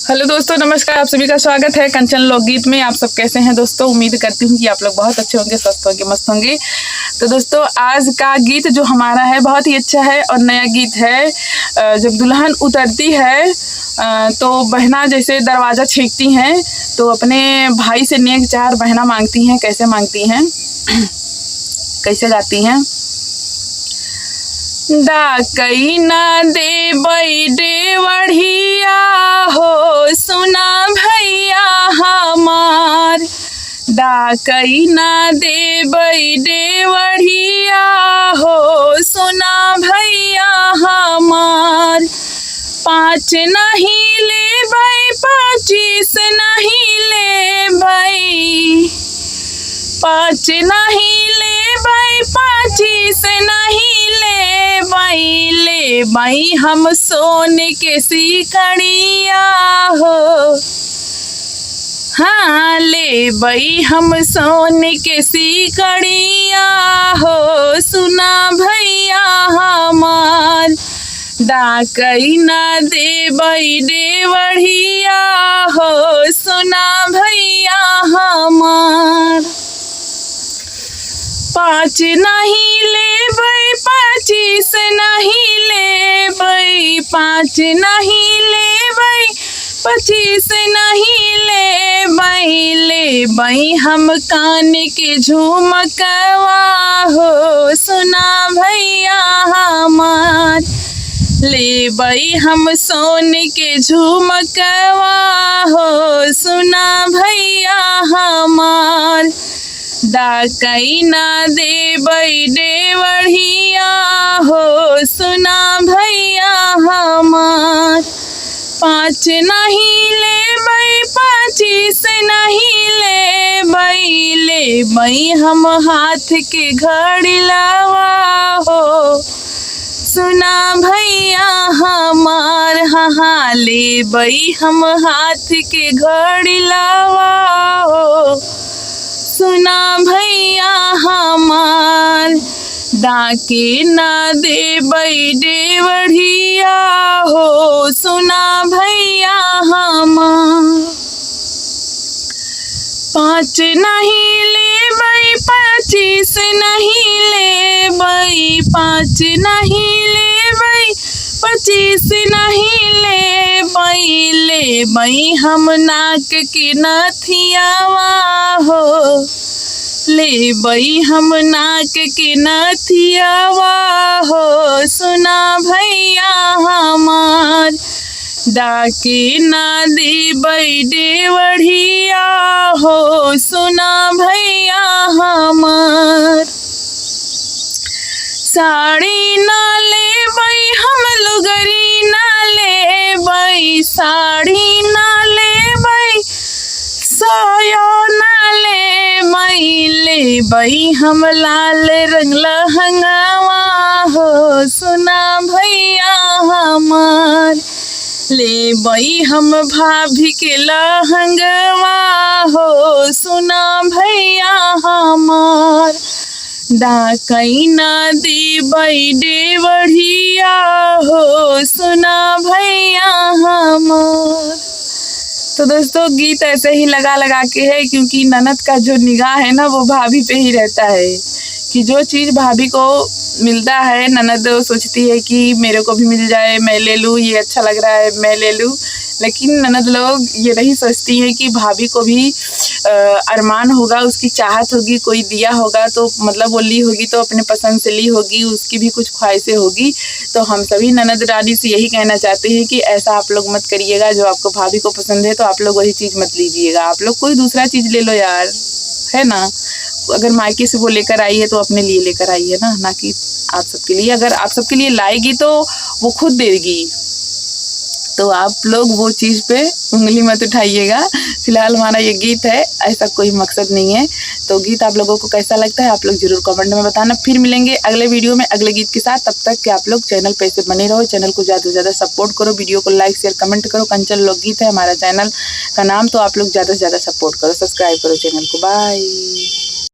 Hello दोस्तों, नमस्कार। आप सभी का स्वागत है कंचन लोकगीत में। आप सब कैसे हैं दोस्तों? उम्मीद करती हूँ कि आप लोग बहुत अच्छे होंगे, स्वस्थ होंगे, मस्त होंगे। तो दोस्तों, आज का गीत जो हमारा है बहुत ही अच्छा है और नया गीत है। जब दुल्हन उतरती है तो बहना जैसे दरवाज़ा छींकती हैं तो अपने भाई से नेक चार बहना मांगती हैं। कैसे मांगती हैं, कैसे गाती हैं? डाकई ना दे बैडे बढ़िया हो सुना भैया हमार, डाकई ना दे बैडे बढ़िया हो सुना भैया हमार। 5 नहीं ले भाई 25 नहीं ले भाई, 5 नहीं ले भाई 25 नहीं ले भाई, ले भाई हम सोने के सिकड़िया हो। हाँ, ले भाई हम सोने के सिकड़िया हो सुना भैया हमार। डाकई ना दे बैडे बढ़िया हो सुना भैया हमार। 5 नहीं ले भाई 25 नहीं ले भाई, 5 नहीं ले भाई 25 नहीं ले भाई, ले भाई हम कान के झुमकवा हो सुना भैया हमार। ले भाई हम सोने के झुमकवा हो सुना भैया हमार। डाकई ना दे बैडे बढ़िया हो सुना भैया हमार। 5 नहीं ले भाई 25 नहीं ले भाई, ले भाई हम हाथ के घड़ी लवा हो सुना भैया हमार। हाँ, ले भाई हम हाथ के घड़ी लवा हो सुना भैया हमार। डाके ना दे बैडे बढ़िया हो सुना भैया हमार। 5 नहीं ले भाई 25 नहीं ले भाई, 5 नहीं ले भाई 25 नहीं ले भाई, ले भाई हम नाक के नथियावा हो, ले भाई हम नाक के नथियावा हो सुना भैया हमार। डाके ना दे बैडे बढ़िया हो सुना भैया हमार। साड़ी ना ले भाई हम लुगरी ना ले भाई, साड़ी ना ले भाई साया ना ले भाई, ले भाई हम लाल रंग लहंगावा हो सुना भैया हमार। ले भाई हम भाभी के लहंगवा हो सुना भैया हमार। डाकई ना दे बैडे बढ़िया हो सुना भैया हमार। तो दोस्तों, गीत ऐसे ही लगा के है क्योंकि ननद का जो निगाह है ना वो भाभी पे ही रहता है कि जो चीज़ भाभी को मिलता है ननद सोचती है कि मेरे को भी मिल जाए, मैं ले लूँ, ये अच्छा लग रहा है मैं ले लूँ। लेकिन ननद लोग ये नहीं सोचती हैं कि भाभी को भी अरमान होगा, उसकी चाहत होगी, कोई दिया होगा तो मतलब वो ली होगी तो अपने पसंद से ली होगी, उसकी भी कुछ ख्वाहिशें होगी। तो हम सभी ननद रानी से यही कहना चाहते हैं कि ऐसा आप लोग मत करिएगा। जो आपको भाभी को पसंद है तो आप लोग वही चीज़ मत लीजिएगा, आप लोग कोई दूसरा चीज़ ले लो यार, है ना। अगर मायके से वो लेकर आई है तो अपने लिए लेकर आई है ना कि आप सबके लिए। अगर आप सबके लिए लाएगी तो वो खुद देगी, तो आप लोग वो चीज़ पे उंगली मत उठाइएगा। फिलहाल हमारा ये गीत है, ऐसा कोई मकसद नहीं है। तो गीत आप लोगों को कैसा लगता है आप लोग ज़रूर कमेंट में बताना। फिर मिलेंगे अगले वीडियो में अगले गीत के साथ। तब तक कि आप लोग चैनल पे ऐसे बने रहो, चैनल को ज़्यादा से ज़्यादा सपोर्ट करो, वीडियो को लाइक शेयर कमेंट करो। कंचन लोकगीत है हमारा चैनल का नाम, तो आप लोग ज़्यादा से ज़्यादा सपोर्ट करो, सब्सक्राइब करो चैनल को। बाय।